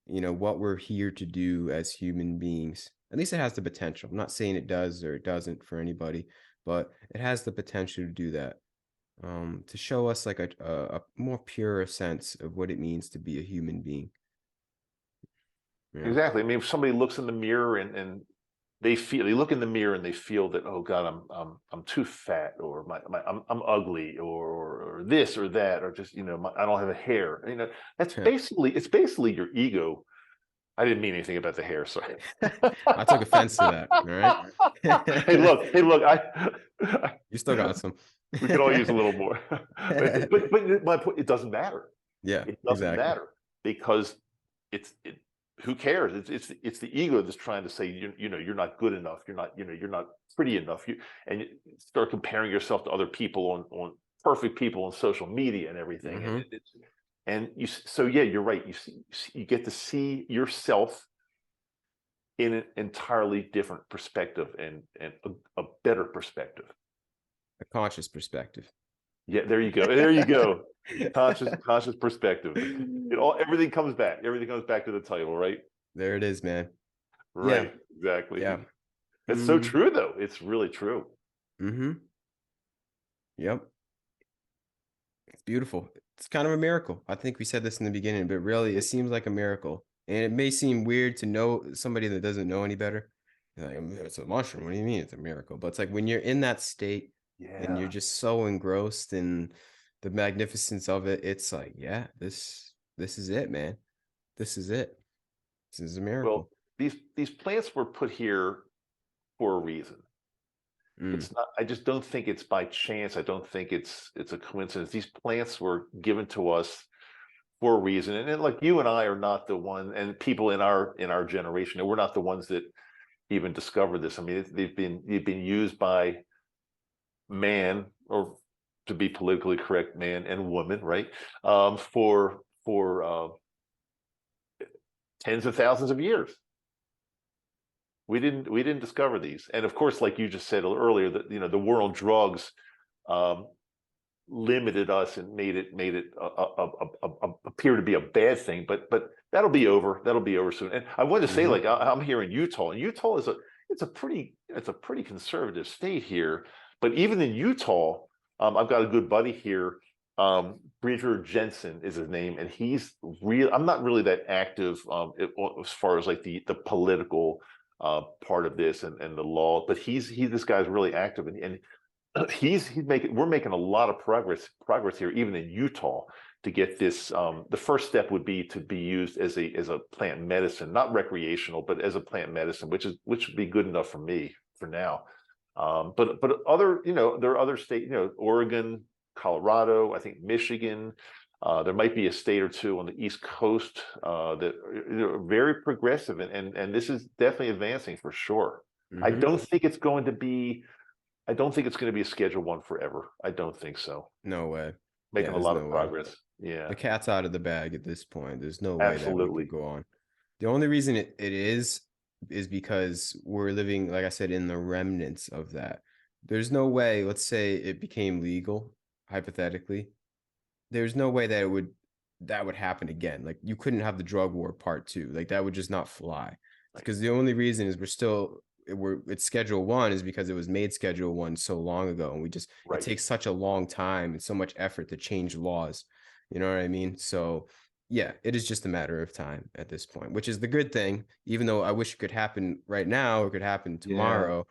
what we're here to do as human beings. At least it has the potential. I'm not saying it does or it doesn't for anybody, but it has the potential to do that. To show us like a more pure sense of what it means to be a human being. Yeah. Exactly. I mean, if somebody looks in the mirror and they look in the mirror and they feel that, oh God, I'm too fat, or I'm ugly, or this or that, or just, I don't have a hair. It's basically your ego. I didn't mean anything about the hair, sorry. I took offense to that. All right. Hey, look, You still got some. we could all use a little more. But my point, it doesn't matter. Yeah, It doesn't exactly. matter, because who cares? It's the ego that's trying to say, you're not good enough. You're not pretty enough. And you start comparing yourself to other people on perfect people on social media and everything. So yeah, you're right. You get to see yourself in an entirely different perspective, and a better perspective. A conscious perspective. Yeah, there you go. There you go. Conscious perspective. Everything comes back. Everything comes back to the title, right? There it is, man. Right. Yeah. Exactly. Yeah. It's so true, though. It's really true. Yep. It's beautiful. It's kind of a miracle. I think we said this in the beginning, but really it seems like a miracle. And it may seem weird to know somebody that doesn't know any better. Like, it's a mushroom. What do you mean it's a miracle? But it's like when you're in that state and you're just so engrossed in the magnificence of it, it's like, yeah, this is it, man. This is it. This is a miracle. Well, these plants were put here for a reason. It's not. I just don't think it's by chance. I don't think it's a coincidence. These plants were given to us for a reason, and like you and I are not the one, and people in our generation, we're not the ones that even discovered this. I mean, they've been used by man, or to be politically correct, man and woman, right? For tens of thousands of years. We didn't discover these, and of course, like you just said earlier, that the war on drugs limited us and made it appear to be a bad thing. But that'll be over. That'll be over soon. And I wanted to say, like, I'm here in Utah, and Utah is a pretty conservative state here. But even in Utah, I've got a good buddy here. Bridger Jensen is his name, and he's real. I'm not really that active as far as like the political part of this and the law, but this guy's really active, and we're making a lot of progress here, even in Utah, to get this. The first step would be to be used as a plant medicine, not recreational, but as a plant medicine, which would be good enough for me for now. But other, there are other states, Oregon, Colorado, I think Michigan. There might be a state or two on the East Coast that are very progressive, and this is definitely advancing for sure. I don't think it's going to be a Schedule I forever. I don't think so. No way. Making a lot of progress. Yeah. The cat's out of the bag at this point. There's no way that we could go on. The only reason it is because we're living, like I said, in the remnants of that. There's no way, let's say it became legal, hypothetically. There's no way that would happen again. Like, you couldn't have the drug war part 2. Like, that would just not fly. Because the only reason is it's Schedule I is because it was made Schedule I so long ago, and it takes such a long time and so much effort to change laws. You know what I mean? So yeah, it is just a matter of time at this point, which is the good thing. Even though I wish it could happen right now, or it could happen tomorrow.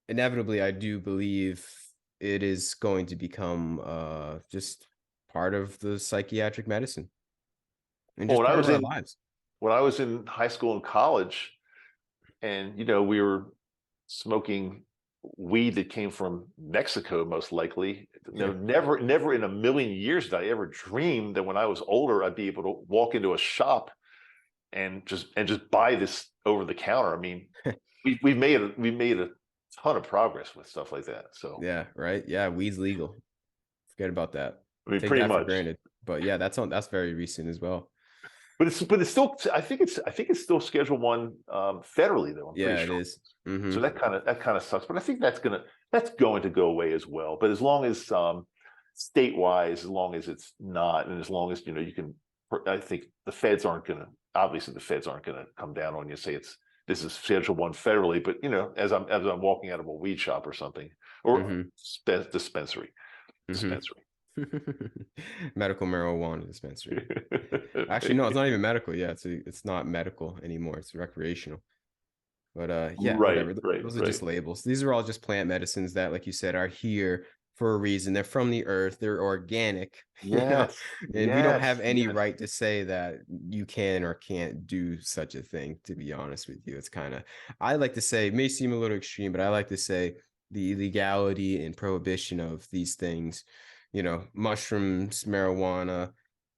Inevitably, I do believe it is going to become just part of the psychiatric medicine and just part of our lives. When I was in high school and college, and we were smoking weed that came from Mexico, most likely. Never in a million years did I ever dream that when I was older I'd be able to walk into a shop and just buy this over the counter. I mean, we made a ton of progress with stuff like that. So yeah, right. Yeah, weed's legal. Forget about that. I mean, pretty much. For granted. But yeah, that's very recent as well. But it's still. I think it's still Schedule I federally, though. I'm pretty sure. It is. So that kind of sucks. But I think that's going to go away as well. But as long as state-wise, as long as it's not, and as long as you can, I think the feds aren't going to come down on you and say this is Schedule I federally. But as I'm walking out of a weed shop or something, or dispensary. For Medical marijuana dispensary. Actually, no, it's Right, not even medical. Yeah, it's not medical anymore. It's recreational. But yeah, right, whatever. right, Those are right. just labels. These are all just plant medicines that, like you said, are here for a reason. They're from the earth. They're organic, you know, Yes, and we don't yes, have any yes. right to say that you can or can't do such a thing, to be honest with you. It's kind of, I like to say, it may seem a little extreme, but I like to say the illegality and prohibition of these things, mushrooms, marijuana,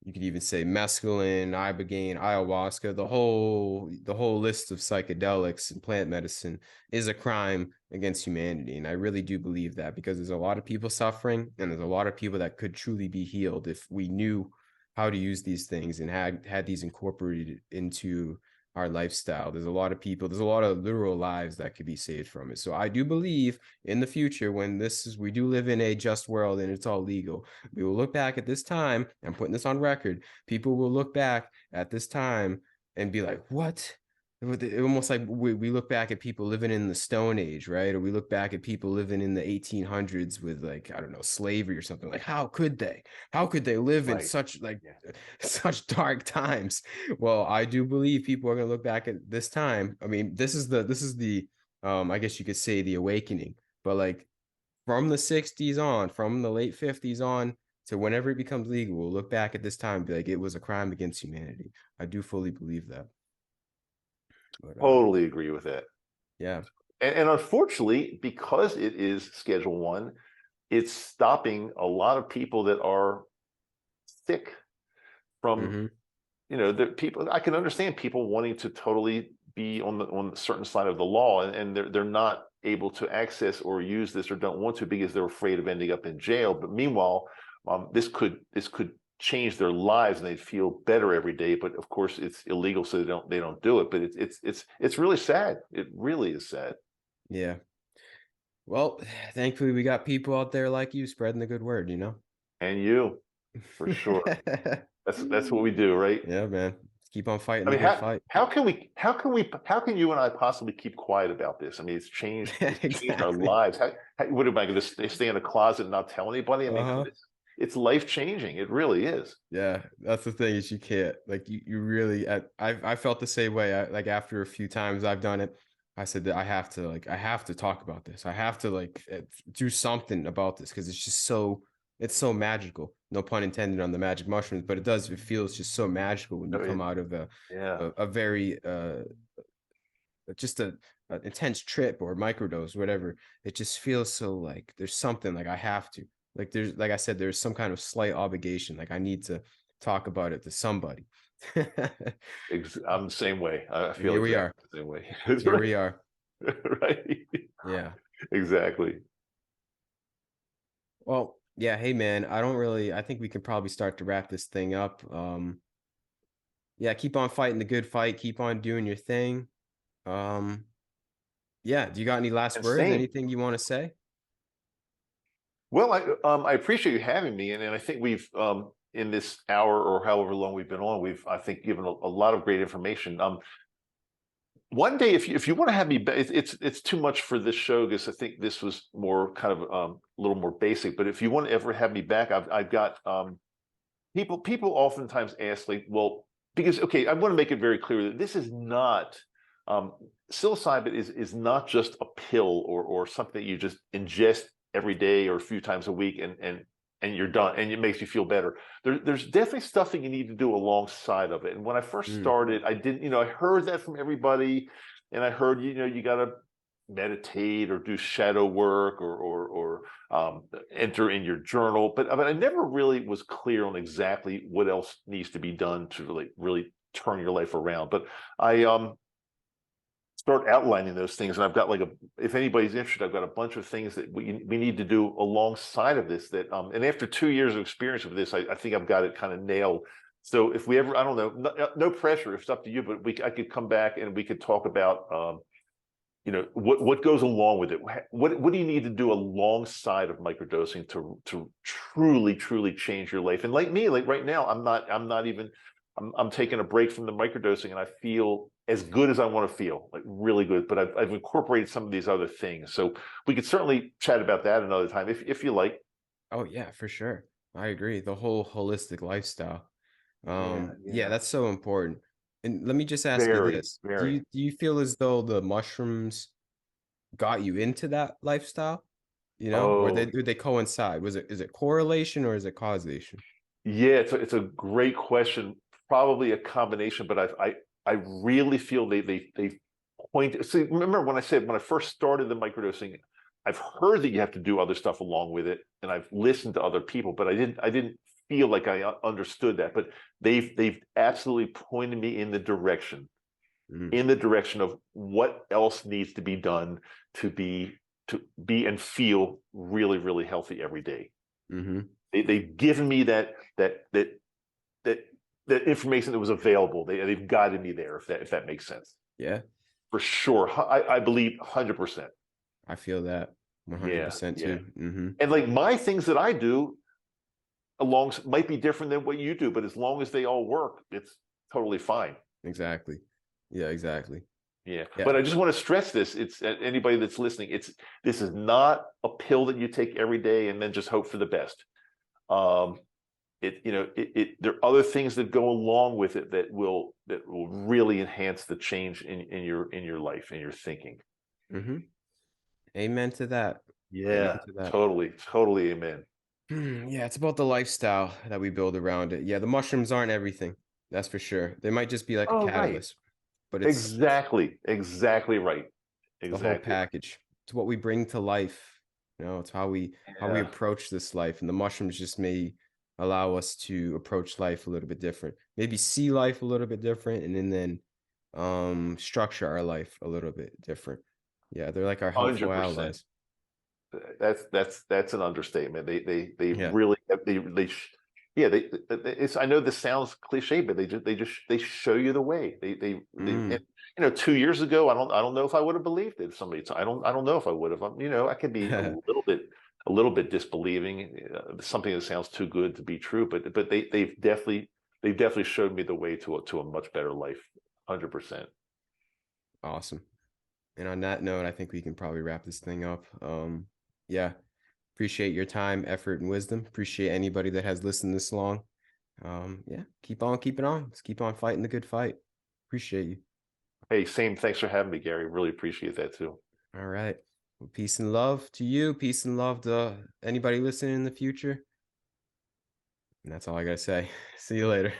you could even say mescaline, ibogaine, ayahuasca, the whole list of psychedelics and plant medicine is a crime against humanity. And I really do believe that, because there's a lot of people suffering and there's a lot of people that could truly be healed if we knew how to use these things and had these incorporated into our lifestyle. There's a lot of people, there's a lot of literal lives that could be saved from it. So I do believe in the future, when we do live in a just world and it's all legal, we will look back at this time. I'm putting this on record. People will look back at this time and be like, what? Almost like we look back at people living in the Stone Age, right? Or we look back at people living in the 1800s with, like, I don't know, slavery or something. Like, how could they? How could they live in Right. such, like, Yeah. such dark times? Well, I do believe people are going to look back at this time. I mean, this is the I guess you could say the awakening, but like from the 60s on, from the late 50s on to whenever it becomes legal, we'll look back at this time and be like, it was a crime against humanity. I do fully believe that. But Totally agree with that. yeah. And unfortunately, because it is Schedule One, it's stopping a lot of people that are sick from, Mm-hmm. the people. I can understand people wanting to totally be on the certain side of the law, and they're not able to access or use this, or don't want to, because they're afraid of ending up in jail. But meanwhile, this could change their lives and they'd feel better every day. But of course, it's illegal, so they don't do it. But it's really sad. It really is sad. Yeah. Well, thankfully we got people out there like you spreading the good word, And you, for sure. That's what we do, right? Yeah, man. Let's keep on fighting I the mean, good how fight. how can we how can you and I possibly keep quiet about this? I mean, it's changed our Exactly. lives. What am I going to stay in a closet and not tell anybody? I mean, Uh-huh. it's life changing. It really is. Yeah, that's the thing, is you can't, like, you really, I felt the same way. Like, after a few times I've done it, I said that I have to talk about this. I have to, like, do something about this, because it's so magical. No pun intended on the magic mushrooms, but it feels just so magical when you Oh, come out of yeah. a very just a intense trip or microdose, whatever. It just feels so, like, there's something, like, I have to, like, there's, like I said, there's some kind of slight obligation, like I need to talk about it to somebody. I'm the same way. I And feel here we exactly are. the same way. That's Here right. we are. Right. Yeah. Exactly. Well, yeah, hey man, I think we can probably start to wrap this thing up. Yeah, keep on fighting the good fight, keep on doing your thing. um yeah, do you got any last And words, same. anything you want to say? Well, I appreciate you having me, and I think we've in this hour or however long we've been on, we've, I think, given a lot of great information. One day, if you want to have me back, it's too much for this show, because I think this was more kind of a little more basic. But if you want to ever have me back, I've got people oftentimes ask, like, well, because, okay, I want to make it very clear that this is not um, psilocybin is not just a pill, or something that you just ingest every day or a few times a week, and you're done and it makes you feel better. There's definitely stuff that you need to do alongside of it. And when I first Mm, started, I didn't, I heard that from everybody, and I heard, you got to meditate or do shadow work, or enter in your journal. But I never really was clear on exactly what else needs to be done to really turn your life around. But I start outlining those things, and I've got, like, if anybody's interested, I've got a bunch of things that we need to do alongside of this. That and after 2 years of experience with this, I think I've got it kind of nailed. So if we ever, I don't know, no pressure, it's up to you, but I could come back and we could talk about what goes along with it. What do you need to do alongside of microdosing to truly change your life? And like me, like right now, I'm not even, I'm taking a break from the microdosing, and I feel as good as I want to feel, like really good. But I've incorporated some of these other things, so we could certainly chat about that another time if you like. oh yeah, for sure. I agree. The whole holistic lifestyle. Yeah, Yeah, yeah. that's so important. And let me just ask you Very, this. very. Do you feel as though the mushrooms got you into that lifestyle? You know, or Oh, did they coincide? Is it correlation or is it causation? yeah, it's a great question. Probably a combination, but I really feel they point. See, remember when I said when I first started the microdosing, I've heard that you have to do other stuff along with it, and I've listened to other people, but I didn't feel like I understood that. But they've absolutely pointed me Mm, in the direction of what else needs to be done to be to be and feel really, really healthy every day. mm-hmm. They've given me that that information that was available. They've guided me there, if that makes sense. Yeah, For sure. I believe 100%. I feel that Yeah, 100% yeah. too. Mm-hmm. And like my things that I do along might be different than what you do, but as long as they all work, it's totally fine. Exactly. Yeah, exactly. Yeah. Yeah. But I just want to stress this. It's anybody that's listening, this is not a pill that you take every day and then just hope for the best. Um, there are other things that go along with it that will really enhance the change in your life, in your thinking. Mm-hmm. Amen to that. Amen Yeah, to that. totally, totally, amen. Yeah, it's about the lifestyle that we build around it. Yeah, the mushrooms aren't everything. That's for sure. They might just be like a Oh, right. catalyst, but Exactly, exactly right. it's the whole Exactly right. package. It's what we bring to life. You know, it's how we Yeah, approach this life. And the mushrooms just may allow us to approach life a little bit different. Maybe see life a little bit different and then structure our life a little bit different. Yeah, they're like our helpful 100%. allies. That's an understatement. They Yeah. really yeah, it's, I know this sounds cliche, but they show you the way. And, Mm. 2 years ago, I don't know if I would have believed it. I don't know if I would have. I could be a little bit disbelieving, something that sounds too good to be true. But they've definitely showed me the way to a much better life. 100%. Awesome. And on that note, I think we can probably wrap this thing up. Yeah, appreciate your time, effort, and wisdom. Appreciate anybody that has listened this long. Yeah, keep on keeping on. Let's keep on fighting the good fight. Appreciate you. Hey, same. Thanks for having me, Gary. Really appreciate that too. All right. Well, peace and love to you. Peace and love to anybody listening in the future. And that's all I gotta say. See you later.